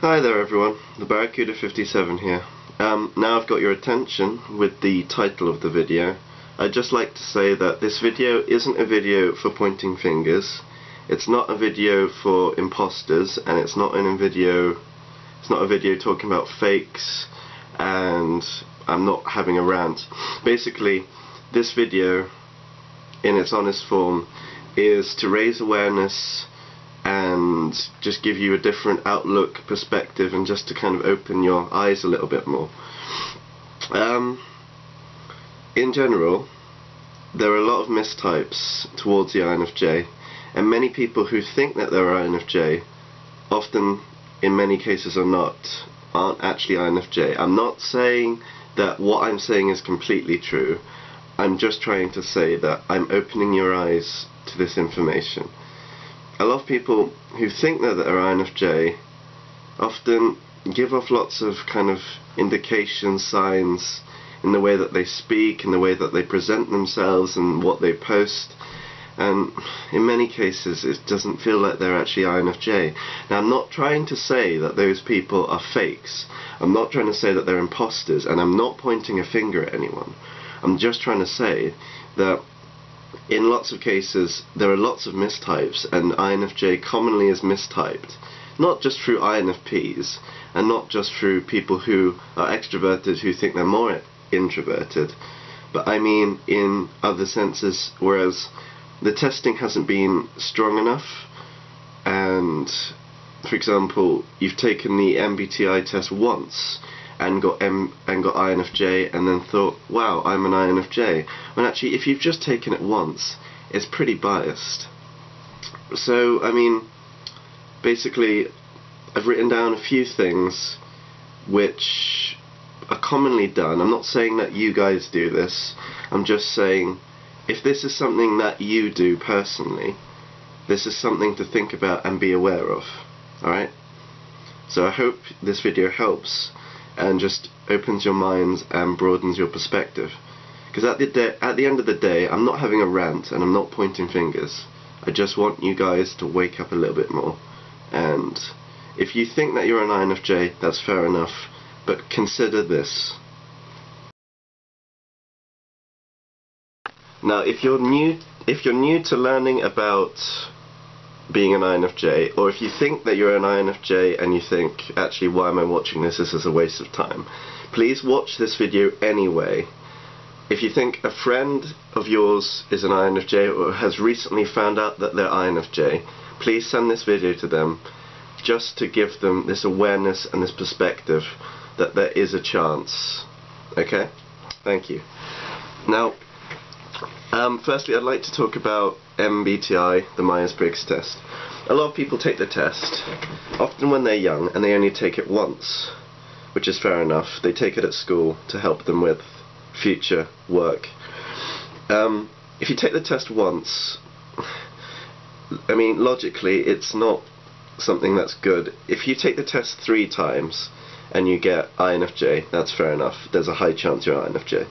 Hi there everyone, TheBarracuda57 here. Now I've got your attention with the title of the video. I'd just like to say that this video isn't a video for pointing fingers, it's not a video for imposters, and it's not a video talking about fakes, and I'm not having a rant. Basically, this video, in its honest form, is to raise awareness and just give you a different outlook, perspective, and just to kind of open your eyes a little bit more. In general, there are a lot of mistypes towards the INFJ, and many people who think that they're INFJ, often in many cases aren't actually INFJ. I'm not saying that what I'm saying is completely true. I'm just trying to say that I'm opening your eyes to this information. A lot of people who think that they're INFJ often give off lots of kind of indication signs in the way that they speak, in the way that they present themselves and what they post, and in many cases it doesn't feel like they're actually INFJ. Now, I'm not trying to say that those people are fakes, I'm not trying to say that they're imposters, and I'm not pointing a finger at anyone. I'm just trying to say that in lots of cases there are lots of mistypes, and INFJ commonly is mistyped, not just through INFPs and not just through people who are extroverted who think they're more introverted, but I mean in other senses, whereas the testing hasn't been strong enough, and for example you've taken the MBTI test once and got INFJ and then thought, wow, I'm an INFJ, when actually if you've just taken it once, it's pretty biased. So I mean, basically I've written down a few things which are commonly done. I'm not saying that you guys do this, I'm just saying if this is something that you do personally, this is something to think about and be aware of. Alright? So I hope this video helps and just opens your minds and broadens your perspective. Because at the end of the day, I'm not having a rant and I'm not pointing fingers. I just want you guys to wake up a little bit more. And if you think that you're an INFJ, that's fair enough, but consider this. Now, if you're new to learning about being an INFJ, or if you think that you're an INFJ and you think, actually, why am I watching this? This is a waste of time. Please watch this video anyway. If you think a friend of yours is an INFJ or has recently found out that they're INFJ, please send this video to them just to give them this awareness and this perspective that there is a chance. Okay? Thank you. Now, firstly, I'd like to talk about MBTI, the Myers-Briggs test. A lot of people take the test, often when they're young, and they only take it once, which is fair enough. They take it at school to help them with future work. If you take the test once, I mean, logically, it's not something that's good. If you take the test 3 times and you get INFJ, that's fair enough. There's a high chance you're INFJ.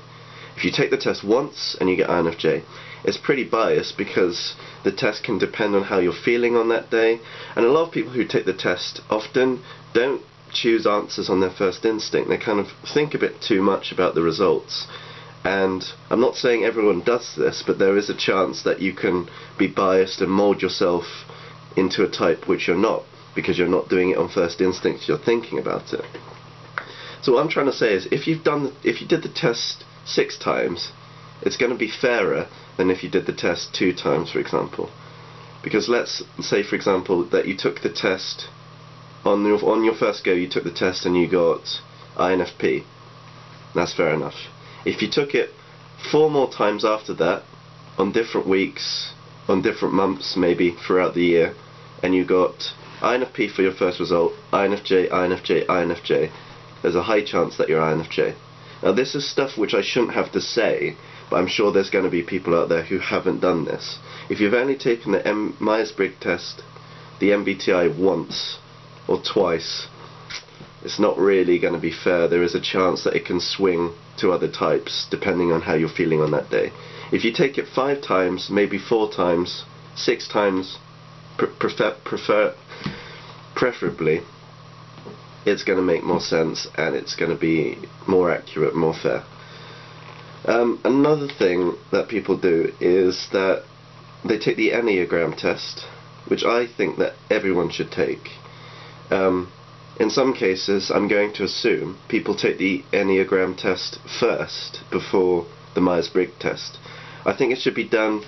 If you take the test once and you get INFJ, it's pretty biased because the test can depend on how you're feeling on that day, and a lot of people who take the test often don't choose answers on their first instinct. They kind of think a bit too much about the results, and I'm not saying everyone does this, but there is a chance that you can be biased and mold yourself into a type which you're not, because you're not doing it on first instinct, you're thinking about it. So what I'm trying to say is, if you did the test 6 times, it's going to be fairer than if you did the test 2 times, for example. Because let's say, for example, that you took the test on your first go, you took the test and you got INFP. That's fair enough. If you took it 4 more times after that, on different weeks, on different months maybe throughout the year, and you got INFP for your first result, INFJ, INFJ, INFJ, there's a high chance that you're INFJ. Now, this is stuff which I shouldn't have to say, but I'm sure there's going to be people out there who haven't done this. If you've only taken the Myers-Briggs test, the MBTI, once or twice, it's not really going to be fair. There is a chance that it can swing to other types depending on how you're feeling on that day. If you take it 5 times, maybe 4 times, 6 times, preferably, it's going to make more sense and it's going to be more accurate, more fair. Another thing that people do is that they take the Enneagram test, which I think that everyone should take. In some cases, I'm going to assume people take the Enneagram test first before the Myers-Briggs test. I think it should be done.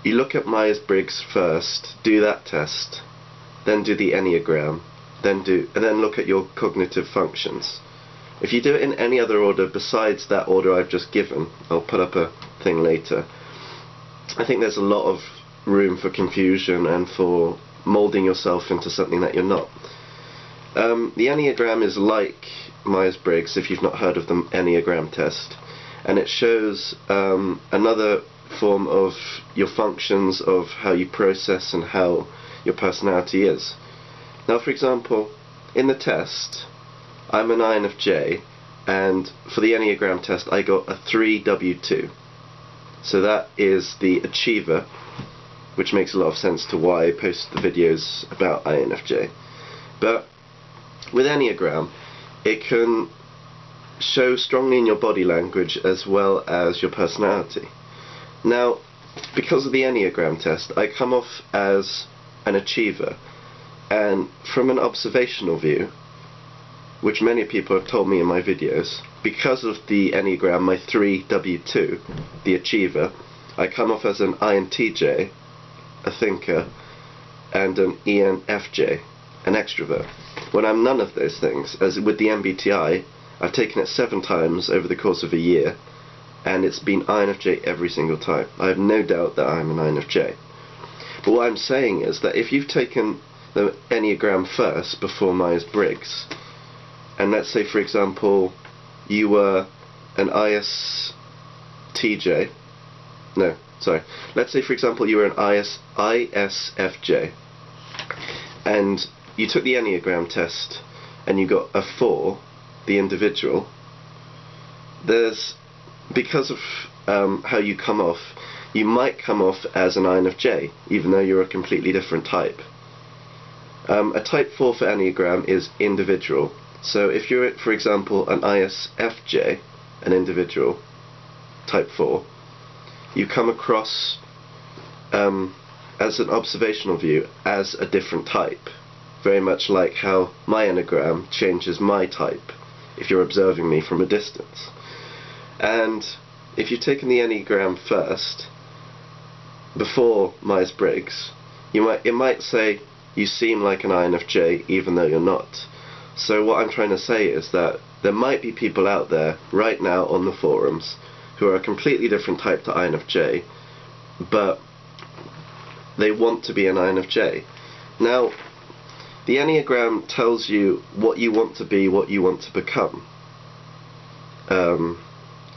You look at Myers-Briggs first, do that test, then do the Enneagram, and then look at your cognitive functions. If you do it in any other order besides that order I've just given, I'll put up a thing later, I think there's a lot of room for confusion and for moulding yourself into something that you're not. The Enneagram is like Myers-Briggs, if you've not heard of the Enneagram test, and it shows another form of your functions, of how you process and how your personality is. Now, for example, in the test, I'm an INFJ, and for the Enneagram test I got a 3W2. So that is the achiever, which makes a lot of sense to why I post the videos about INFJ. But with Enneagram, it can show strongly in your body language as well as your personality. Now, because of the Enneagram test, I come off as an achiever, and from an observational view, which many people have told me in my videos, because of the Enneagram, my 3W2, the achiever, I come off as an INTJ, a thinker, and an ENFJ, an extrovert, when I'm none of those things. As with the MBTI, I've taken it 7 times over the course of a year, and it's been INFJ every single time. I have no doubt that I'm an INFJ. But what I'm saying is that if you've taken the Enneagram first before Myers-Briggs, and let's say, for example, you were an ISTJ, no, sorry, let's say, for example, you were an ISFJ, and you took the Enneagram test and you got a 4, the individual, because of how you come off, you might come off as an INFJ, even though you're a completely different type. A type 4 for Enneagram is individual. So if you're, for example, an ISFJ, an individual, type 4, you come across, as an observational view, as a different type. Very much like how my Enneagram changes my type, if you're observing me from a distance. And if you've taken the Enneagram first, before Myers-Briggs, it might say you seem like an INFJ even though you're not. So what I'm trying to say is that there might be people out there right now on the forums who are a completely different type to INFJ, but they want to be an INFJ. Now, the Enneagram tells you what you want to be, what you want to become.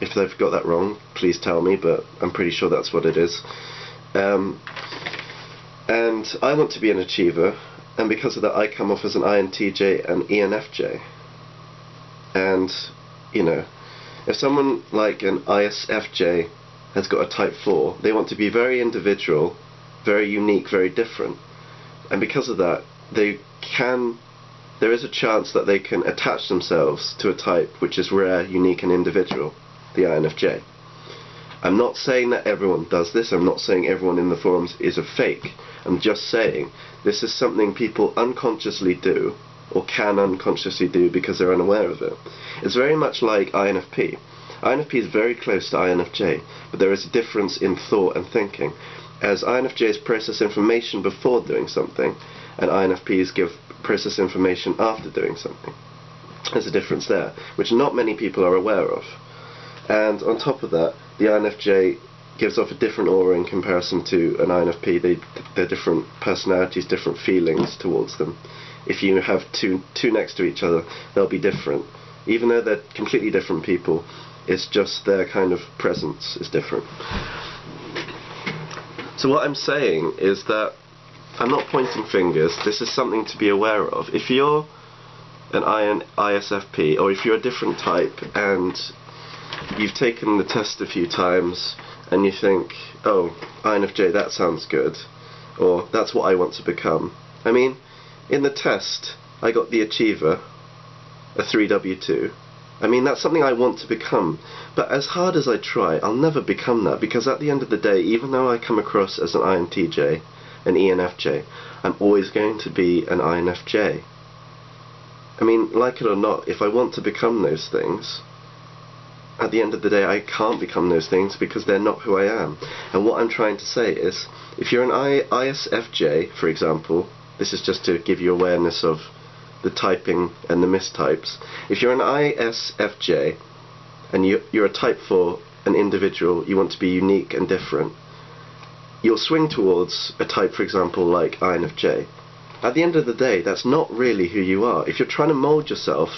If I've got that wrong, please tell me, but I'm pretty sure that's what it is. And I want to be an achiever, and because of that I come off as an INTJ and ENFJ. And, you know, if someone like an ISFJ has got a type 4, they want to be very individual, very unique, very different. And because of that, there is a chance that they can attach themselves to a type which is rare, unique and individual, the INFJ. I'm not saying that everyone does this, I'm not saying everyone in the forums is a fake. I'm just saying this is something people unconsciously do, or can unconsciously do because they're unaware of it. It's very much like INFP. INFP is very close to INFJ, but there is a difference in thought and thinking. As INFJs process information before doing something, and INFPs process information after doing something. There's a difference there, which not many people are aware of. And on top of that, the INFJ gives off a different aura in comparison to an INFP. They're different personalities, different feelings towards them. If you have two next to each other, they'll be different. Even though they're completely different people, it's just their kind of presence is different. So what I'm saying is that I'm not pointing fingers, this is something to be aware of. If you're an ISFP, or if you're a different type and you've taken the test a few times and you think, oh, INFJ, that sounds good, or that's what I want to become. I mean, in the test, I got the achiever, a 3W2. I mean, that's something I want to become, but as hard as I try, I'll never become that, because at the end of the day, even though I come across as an INTJ, an ENFJ, I'm always going to be an INFJ. I mean, like it or not, if I want to become those things, at the end of the day I can't become those things because they're not who I am. And what I'm trying to say is, if you're an ISFJ, for example, this is just to give you awareness of the typing and the mistypes. If you're an ISFJ and you're a type 4, an individual, you want to be unique and different, you'll swing towards a type, for example, like INFJ. At the end of the day, that's not really who you are. If you're trying to mold yourself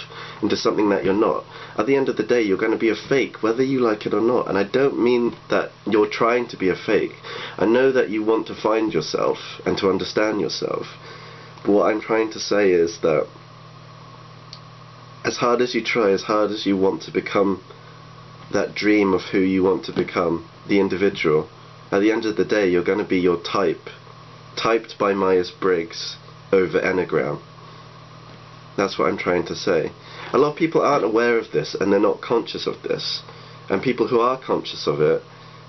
into something that you're not, at the end of the day you're going to be a fake, whether you like it or not. And I don't mean that you're trying to be a fake. I know that you want to find yourself and to understand yourself. But what I'm trying to say is that as hard as you try, as hard as you want to become that dream of who you want to become, the individual, at the end of the day you're going to be your type, typed by Myers-Briggs over Enneagram. That's what I'm trying to say. A lot of people aren't aware of this and they're not conscious of this. And people who are conscious of it,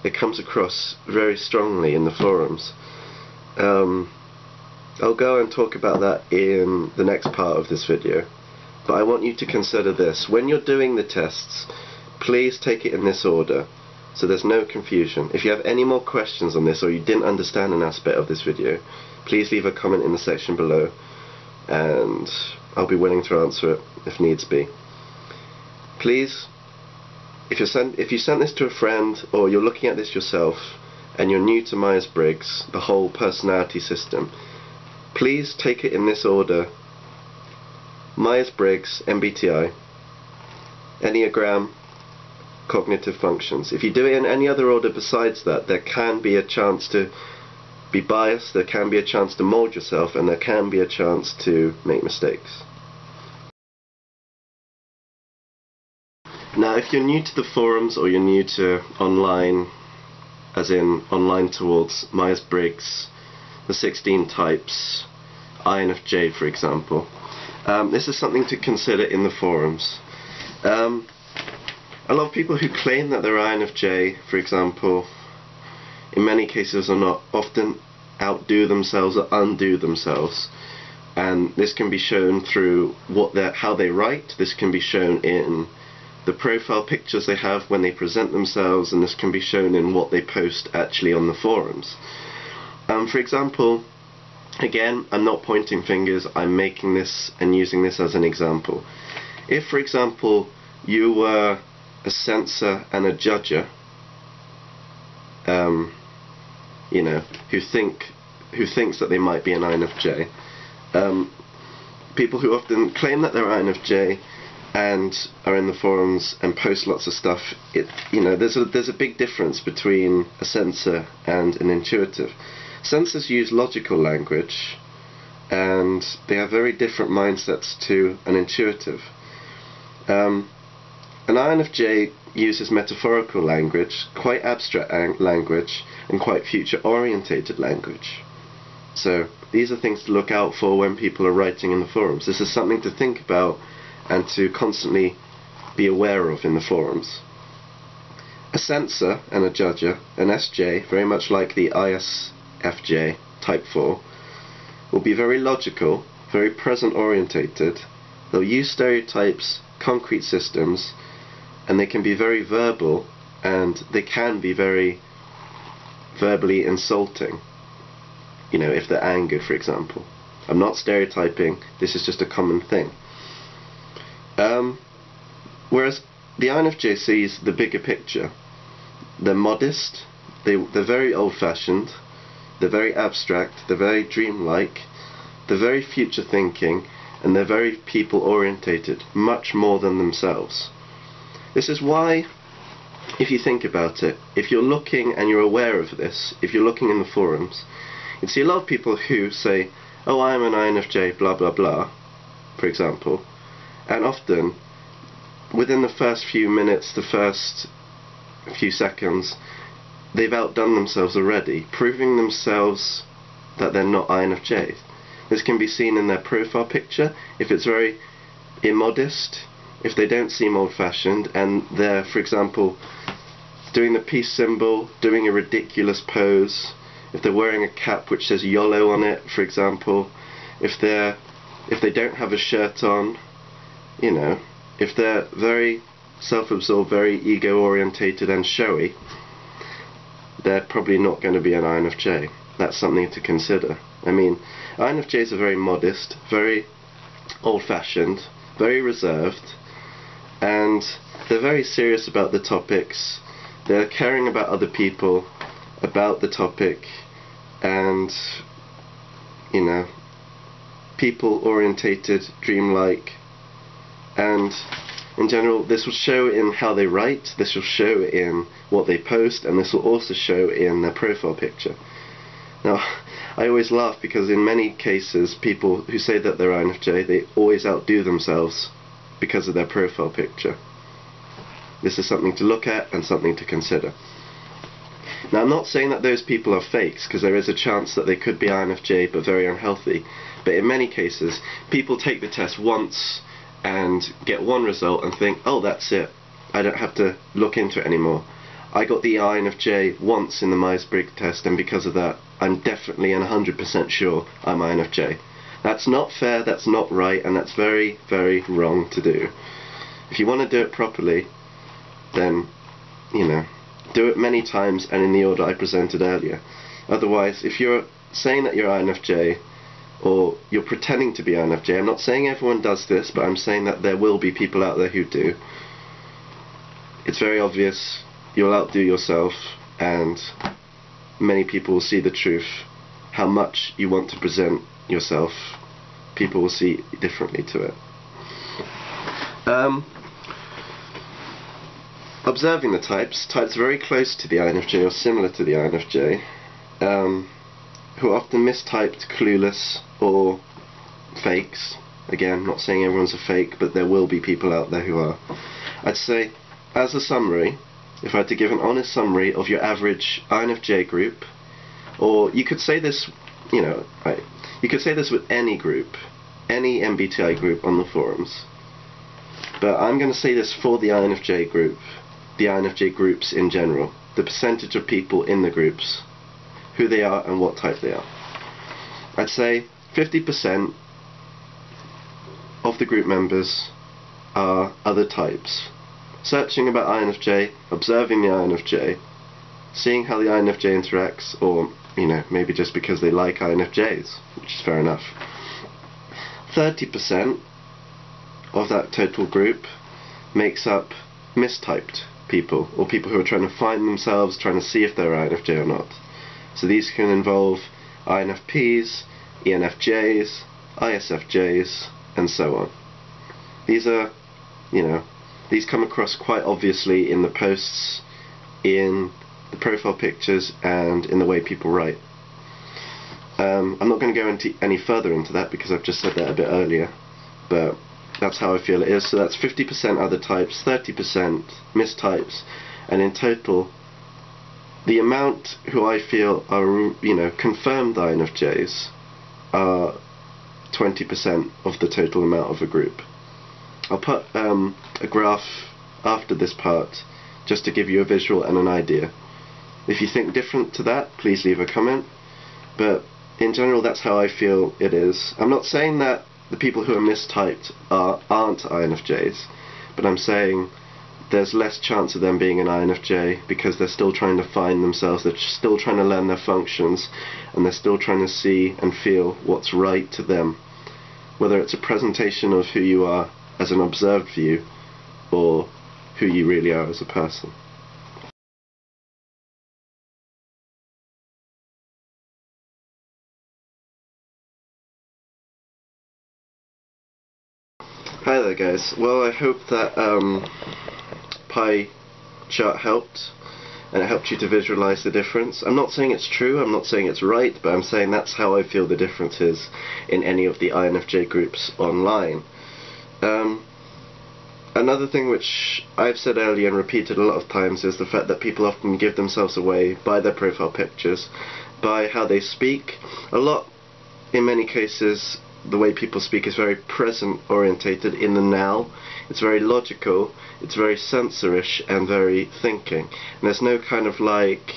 it comes across very strongly in the forums. I'll go and talk about that in the next part of this video. But I want you to consider this. When you're doing the tests, please take it in this order, so there's no confusion. If you have any more questions on this, or you didn't understand an aspect of this video, please leave a comment in the section below, and I'll be willing to answer it if needs be. Please, if you sent this to a friend, or you're looking at this yourself, and you're new to Myers-Briggs, the whole personality system, please take it in this order: Myers-Briggs, MBTI, Enneagram, cognitive functions. If you do it in any other order besides that, there can be a chance to be biased, there can be a chance to mold yourself, and there can be a chance to make mistakes. Now, if you're new to the forums, or you're new to online, as in online towards Myers-Briggs, the 16 types, INFJ for example, this is something to consider in the forums. A lot of people who claim that they're INFJ, for example, in many cases are not, often outdo themselves or undo themselves. And this can be shown through how they write, this can be shown in the profile pictures they have when they present themselves, and this can be shown in what they post actually on the forums. For example, again, I'm not pointing fingers, I'm making this and using this as an example. If, for example, you were a censor and a judger, you know, who thinks that they might be an INFJ, people who often claim that they're INFJ and are in the forums and post lots of stuff, you know, there's a big difference between a censor and an intuitive. Censors use logical language, and they have very different mindsets to an intuitive. An INFJ uses metaphorical language, quite abstract language, and quite future-orientated language. So these are things to look out for when people are writing in the forums. This is something to think about and to constantly be aware of in the forums. A censor and a judger, an SJ, very much like the ISFJ, type 4, will be very logical, very present-orientated. They'll use stereotypes, concrete systems, and they can be very verbal, and they can be very verbally insulting. You know, if they're angered, for example. I'm not stereotyping, this is just a common thing. Whereas the INFJ sees the bigger picture. They're modest, they're very old-fashioned, they're very abstract, they're very dreamlike, they're very future-thinking, and they're very people-orientated, much more than themselves. This is why, if you think about it, if you're looking and you're aware of this, if you're looking in the forums, you'd see a lot of people who say, oh, I'm an INFJ, blah blah blah, for example, and often, within the first few minutes, the first few seconds, they've outdone themselves already, proving themselves that they're not INFJs. This can be seen in their profile picture. If it's very immodest, if they don't seem old-fashioned, and they're, for example, doing the peace symbol, doing a ridiculous pose, if they're wearing a cap which says YOLO on it, for example, if they don't have a shirt on, you know, if they're very self-absorbed, very ego-orientated and showy, they're probably not going to be an INFJ. That's something to consider. I mean, INFJs are very modest, very old-fashioned, very reserved, and they're very serious about the topics. They're caring about other people, about the topic, and, you know, people-orientated, dreamlike, and in general this will show in how they write, this will show in what they post, and this will also show in their profile picture. Now, I always laugh because in many cases people who say that they're INFJ, they always outdo themselves because of their profile picture. This is something to look at and something to consider. Now, I'm not saying that those people are fakes, because there is a chance that they could be INFJ but very unhealthy, but in many cases people take the test once and get one result and think, oh, that's it, I don't have to look into it anymore. I got the INFJ once in the Myers-Briggs test, and because of that I'm definitely and 100% sure I'm INFJ. That's not fair, that's not right, and that's very, very wrong to do. If you want to do it properly, then, you know, do it many times and in the order I presented earlier. Otherwise, if you're saying that you're INFJ, or you're pretending to be INFJ, I'm not saying everyone does this, but I'm saying that there will be people out there who do. It's very obvious, you'll outdo yourself, and many people will see the truth. How much you want to present yourself, people will see differently to it. Observing the types are very close to the INFJ or similar to the INFJ, who are often mistyped, clueless, or fakes. Again, not saying everyone's a fake, but there will be people out there who are. I'd say, as a summary, if I had to give an honest summary of your average INFJ group, or you could say this, you know, right, you could say this with any group, any MBTI group on the forums, but I'm going to say this for the INFJ group, the INFJ groups in general, the percentage of people in the groups, who they are and what type they are. I'd say 50% of the group members are other types. Searching about INFJ, observing the INFJ, seeing how the INFJ interacts, or, you know, maybe just because they like INFJs, which is fair enough. 30% of that total group makes up mistyped people, or people who are trying to find themselves, trying to see if they're INFJ or not. So these can involve INFPs, ENFJs, ISFJs, and so on. These are, you know, these come across quite obviously in the posts, in the profile pictures, and in the way people write. I'm not going to go into any further into that because I've just said that a bit earlier, but that's how I feel it is. So that's 50% other types, 30% mistypes, and in total, the amount who I feel are, you know, confirmed INFJs are 20% of the total amount of a group. I'll put a graph after this part just to give you a visual and an idea. If you think different to that, please leave a comment, but in general that's how I feel it is. I'm not saying that the people who are mistyped aren't INFJs, but I'm saying there's less chance of them being an INFJ because they're still trying to find themselves, they're still trying to learn their functions, and they're still trying to see and feel what's right to them, whether it's a presentation of who you are as an observed view or who you really are as a person. Hi there guys, well I hope that pie chart helped, and it helped you to visualize the difference. I'm not saying it's true, I'm not saying it's right, but I'm saying that's how I feel the difference is in any of the INFJ groups online. Another thing which I've said earlier and repeated a lot of times is the fact that people often give themselves away by their profile pictures, by how they speak. A lot in many cases, the way people speak is very present orientated in the now. It's very logical, it's very sensorish and very thinking. And there's no kind of like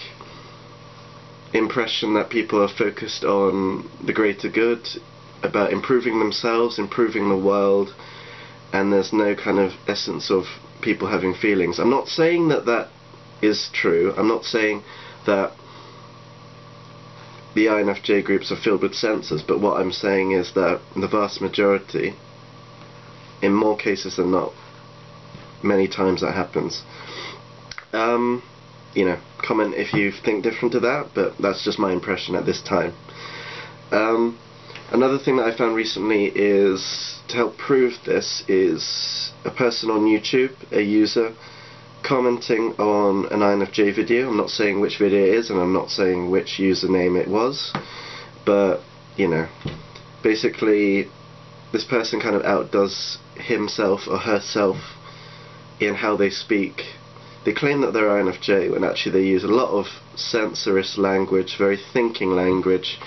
impression that people are focused on the greater good, about improving themselves, improving the world, and there's no kind of essence of people having feelings. I'm not saying that that is true. I'm not saying that the INFJ groups are filled with sensors, but what I'm saying is that the vast majority, in more cases than not, many times that happens. You know, comment if you think different to that, but that's just my impression at this time. Another thing that I found recently is, to help prove this, is a person on YouTube, a user, commenting on an INFJ video. I'm not saying which video it is, and I'm not saying which username it was, but, you know, basically this person kind of outdoes himself or herself in how they speak. They claim that they're INFJ when actually they use a lot of sensorist language, very thinking language,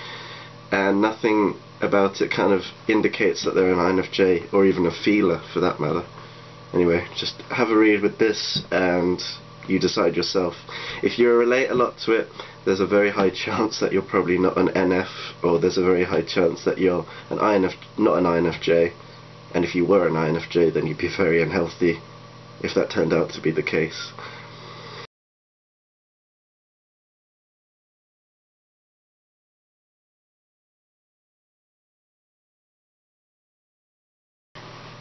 and nothing about it kind of indicates that they're an INFJ, or even a feeler for that matter. Anyway, just have a read with this and you decide yourself. If you relate a lot to it, there's a very high chance that you're probably not an NF, or there's a very high chance that you're an not an INFJ, and if you were an INFJ then you'd be very unhealthy if that turned out to be the case.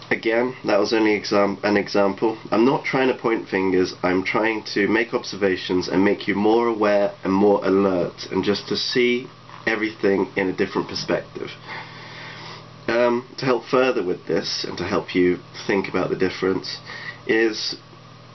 Again, that was only an example. I'm not trying to point fingers, I'm trying to make observations and make you more aware and more alert, and just to see everything in a different perspective. To help further with this, and to help you think about the difference, is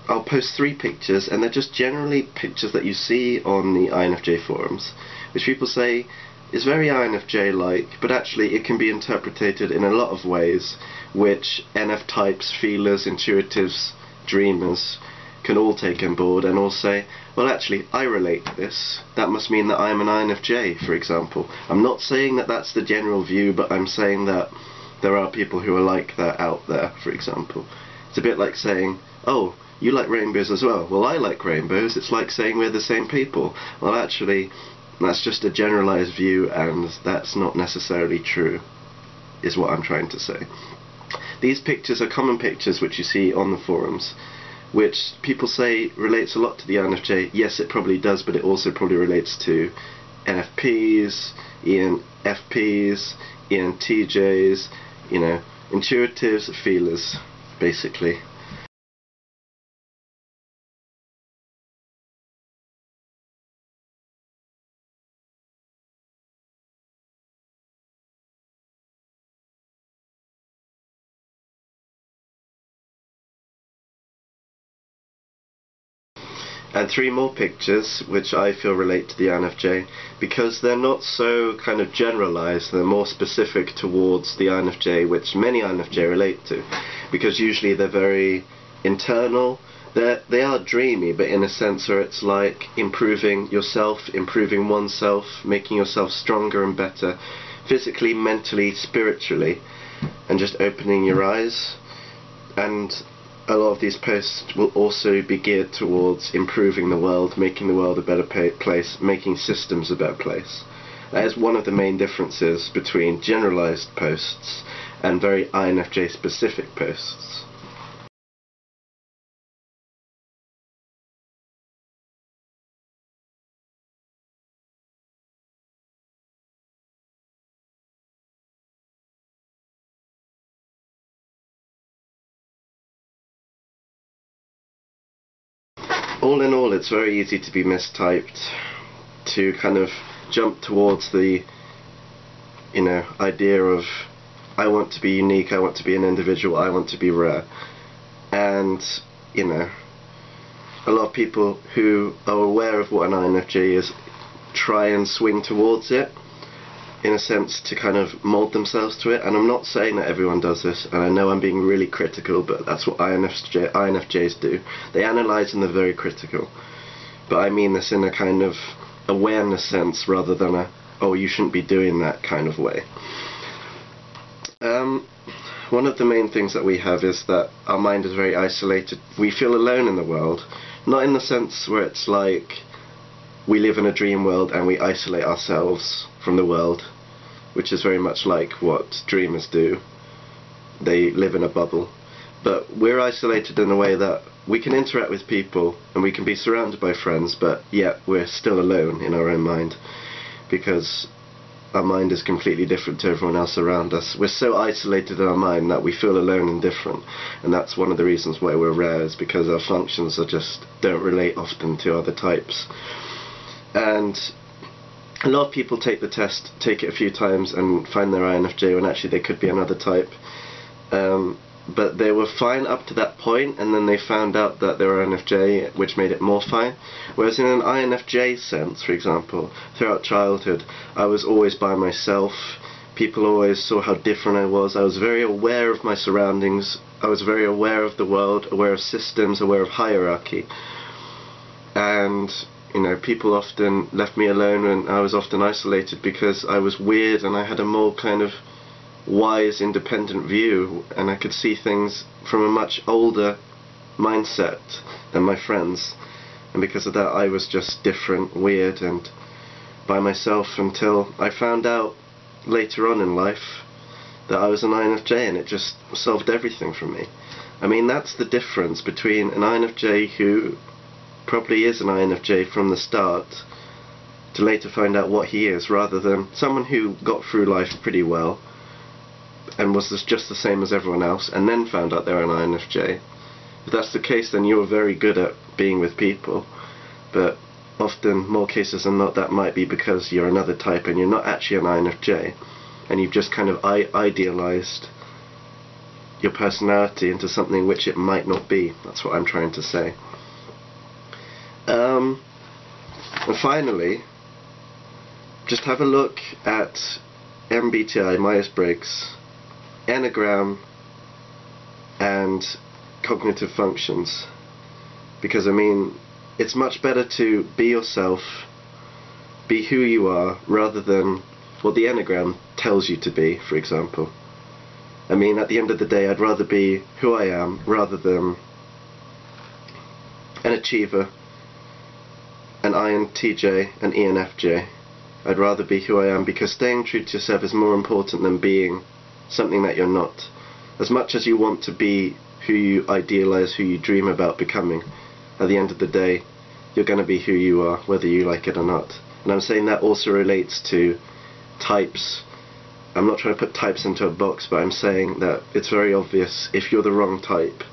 I'll post 3 pictures, and they're just generally pictures that you see on the INFJ forums, which people say is very INFJ-like, but actually it can be interpreted in a lot of ways, which NF types, feelers, intuitives, dreamers can all take on board and all say, well actually I relate to this, that must mean that I'm an INFJ, for example. I'm not saying that that's the general view, but I'm saying that there are people who are like that out there, for example. It's a bit like saying, oh, you like rainbows as well. Well, I like rainbows. It's like saying we're the same people. Well, actually, that's just a generalized view, and that's not necessarily true, is what I'm trying to say. These pictures are common pictures which you see on the forums, which people say relates a lot to the INFJ. Yes, it probably does, but it also probably relates to NFPs, ENFPs, ENTJs, you know, intuitives, feelers, basically. And 3 more pictures which I feel relate to the INFJ, because they're not so kind of generalized, they're more specific towards the INFJ, which many INFJ relate to, because usually they're very internal. They are dreamy, but in a sense where it's like improving yourself, improving oneself, making yourself stronger and better, physically, mentally, spiritually, and just opening your eyes. And a lot of these posts will also be geared towards improving the world, making the world a better place, making systems a better place. That is one of the main differences between generalized posts and very INFJ specific posts. All in all, it's very easy to be mistyped, to kind of jump towards the, you know, idea of I want to be unique, I want to be an individual, I want to be rare. And, you know, a lot of people who are aware of what an INFJ is try and swing towards it, in a sense, to kind of mold themselves to it. And I'm not saying that everyone does this, and I know I'm being really critical, but that's what INFJs do. They analyse and they're very critical. But I mean this in a kind of awareness sense rather than a oh, you shouldn't be doing that kind of way. One of the main things that we have is that our mind is very isolated. We feel alone in the world, not in the sense where it's like we live in a dream world and we isolate ourselves from the world, which is very much like what dreamers do. They live in a bubble. But we're isolated in a way that we can interact with people and we can be surrounded by friends, but yet we're still alone in our own mind, because our mind is completely different to everyone else around us. We're so isolated in our mind that we feel alone and different, and that's one of the reasons why we're rare, is because our functions don't relate often to other types. And a lot of people take the test, take it a few times and find they're INFJ when actually they could be another type. But they were fine up to that point, and then they found out that they were INFJ, which made it more fine. Whereas in an INFJ sense, for example, throughout childhood, I was always by myself. People always saw how different I was. I was very aware of my surroundings. I was very aware of the world, aware of systems, aware of hierarchy. And, you know, people often left me alone, and I was often isolated because I was weird and I had a more kind of wise, independent view, and I could see things from a much older mindset than my friends, and because of that I was just different, weird, and by myself, until I found out later on in life that I was an INFJ, and it just solved everything for me. I mean, that's the difference between an INFJ who probably is an INFJ from the start to later find out what he is, rather than someone who got through life pretty well and was just the same as everyone else, and then found out they were an INFJ. If that's the case, then you're very good at being with people, but often, more cases than not, that might be because you're another type and you're not actually an INFJ, and you've just kind of idealized your personality into something which it might not be. That's what I'm trying to say. And finally, just have a look at MBTI, Myers-Briggs, Enneagram, and cognitive functions, because I mean, it's much better to be yourself, be who you are, rather than what the Enneagram tells you to be, for example. I mean, at the end of the day, I'd rather be who I am rather than an achiever, an INTJ, an ENFJ. I'd rather be who I am, because staying true to yourself is more important than being something that you're not. As much as you want to be who you idealize, who you dream about becoming, at the end of the day, you're going to be who you are, whether you like it or not. And I'm saying that also relates to types. I'm not trying to put types into a box, but I'm saying that it's very obvious if you're the wrong type.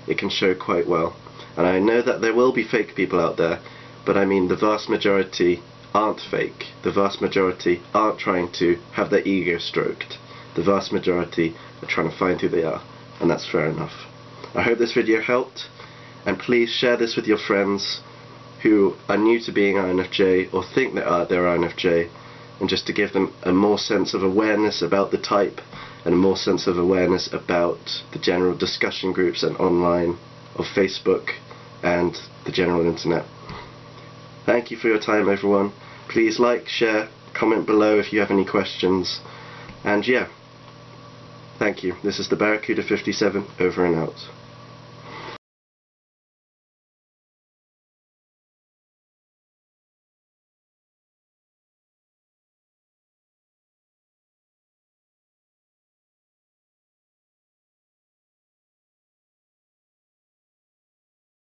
It can show quite well. And I know that there will be fake people out there, but I mean, the vast majority aren't fake. The vast majority aren't trying to have their ego stroked. The vast majority are trying to find who they are, and that's fair enough. I hope this video helped, and please share this with your friends who are new to being INFJ or think they're INFJ, and just to give them a more sense of awareness about the type, and a more sense of awareness about the general discussion groups and online of Facebook and the general internet. Thank you for your time, everyone. Please like, share, comment below if you have any questions, and yeah. Thank you. This is TheBarracuda57, over and out.